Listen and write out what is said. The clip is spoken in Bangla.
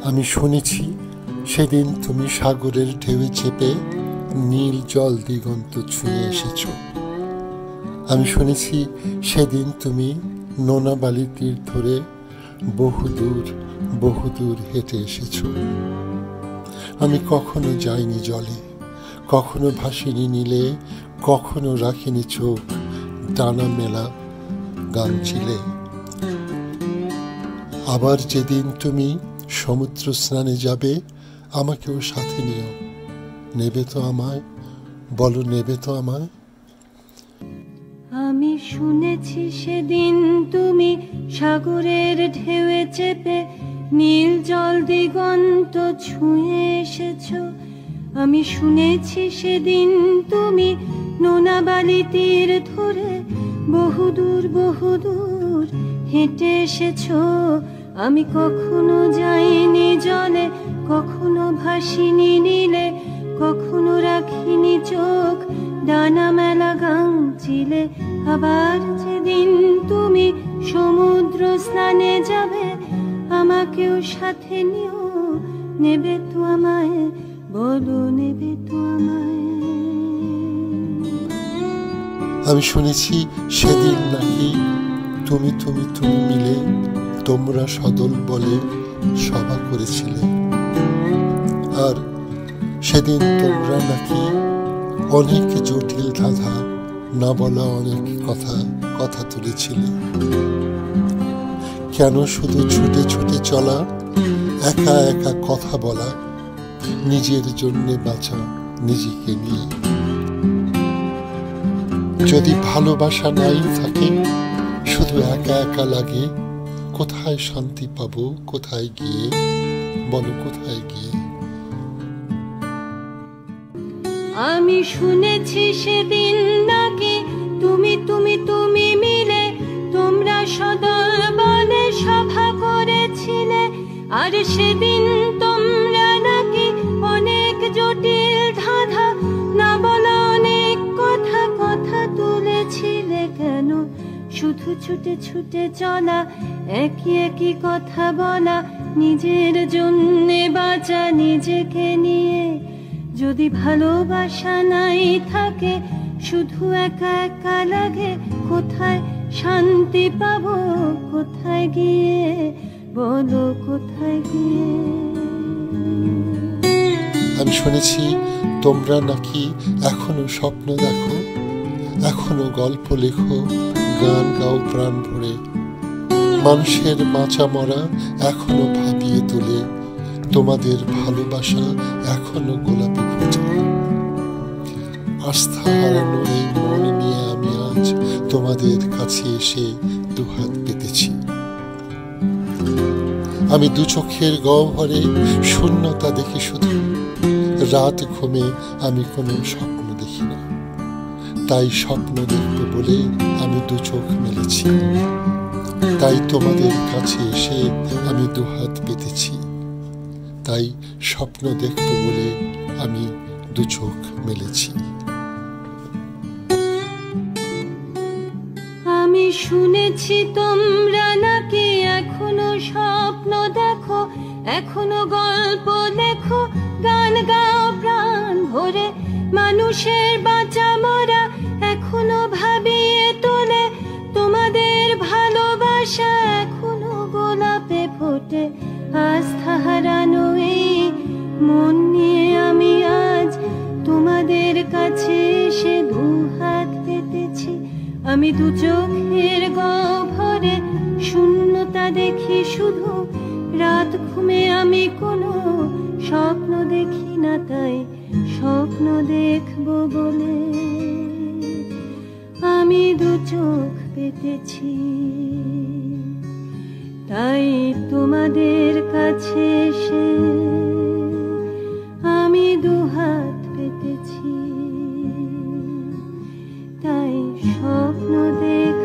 আমি শুনেছি সেদিন তুমি সাগরের ঢেউয়ে চেপে নীল জল দিগন্ত ছুঁয়ে এসেছ। আমি শুনেছি সেদিন তুমি নোনা বালি তীর ধরে বহুদূর বহুদূর হেঁটে এসেছ। আমি কখনো যাইনি জলে, কখনো ভাসিনি নীলে, কখনো রাখিনি চোখ ডানা মেলা গান চিলে। আবার যেদিন তুমি সমুদ্র স্নানে যাবে, আমাকেও সাথে নিও। নেবে তো আমায়? বলো, নেবে তো আমায়? আমি শুনেছি সেদিন তুমি সাগরের ঢেউয়ে চেপে নীল জল দিগন্ত ছুঁয়ে এসেছ। আমি শুনেছি সেদিন তুমি নোনা বালি তীর ধরে বহুদূর বহুদূর হেঁটে এসেছ। আমি কখনো যাইনি জলে, কখনো ভাসিনি নীলে, কখনো রাখিনি চোখ ডানা মেলা গাং চিলে। আবার যেদিন তুমি সমুদ্র স্নানে যাবে, আমাকেও সাথে নিও। নেবে তো আমায়? বলো, নেবে তো আমায়? আমি শুনেছি সেদিন নাকি তুমি তুমি তুমি মিলে তোমরা সদল বলে সভা করেছিলে। আর সেদিন তোমরা নাকি অনেক জটিল ধাঁধা, না বলা অনেক কথা কথা তুলেছিলে। কেন শুধু ছুটে ছুটে চলা, একা একা কথা বলা, নিজের জন্যে বাঁচা নিজেকে নিয়ে। যদি ভালোবাসা নাই থাকে, শুধু একা একা লাগে, কোথায় শান্তি পাবো, কোথায় গিয়ে? বলো, কোথায় গিয়ে? আমি শুনেছি সেদিন নাকি তুমি তুমি তুমি মিলে তোমরা সদল বলে সভা করেছিলে। আর সেদিন তোমরা নাকি অনেক জটিল ধাঁধা, না বলা অনেক কথা কথা তুলেছিলে। কেন শুধু ছুটে ছুটে চলা, একই একই কথা বলা, নিজের জন্যে বাঁচা নিজেকে নিয়ে? যদি ভালোবাসা নাই থাকে, শুধু একা একা লাগে, কোথায় শান্তি পাবো, কোথায় গিয়ে? বলো, কোথায় গিয়ে? আমি শুনেছি তোমরা নাকি এখনো স্বপ্ন দেখো, এখনো গল্প লেখো, গান গাও প্রাণ ভরে। মানুষের বাঁচা মরা এখনো ভাবিয়ে তোলে, তোমাদের ভালোবাসা এখনো গোলাপি ফুটে। আস্থা হারানো এই মন নিয়ে আমি আজ তোমাদের কাছে এসে দুহাত পেতেছি। আমি দু চোখের গহ্বরে শূন্যতা দেখি শুধু, রাত ঘুমে আমি কোনো স্বপ্ন দেখি না। তাই স্বপ্ন দেখব বলে আমি দু চোখ মেলেছি, তাই তোমাদের কাছে এসে আমি দুহাত পেতেছি। তাই স্বপ্ন দেখব বলে আমি দু চোখ মেলেছি। আমি শুনেছি তোমরা নাকি এখনো স্বপ্ন দেখো, এখনো গল্প লেখো, গান গাও প্রাণ ভরে। মানুষের বাঁচা মরা এখনো ভাবিয়ে তোলে, তোমাদের ভালোবাসা এখনো গোলাপে ফোটে। আস্থা হারানো এই মন নিয়ে আমি আজ তোমাদের কাছে এসে দুহাত পেতেছি। আমি দু চোখের গহ্বরে শূন্যতা দেখি শুধু, রাত ঘুমে আমি কোনো স্বপ্ন দেখি না। তাই স্বপ্ন দেখব বলে আমি দু চোখ পেতেছি। তাই তোমাদের কাছে এসে আমি দুহাত পেতেছি। তাই স্বপ্ন দেখ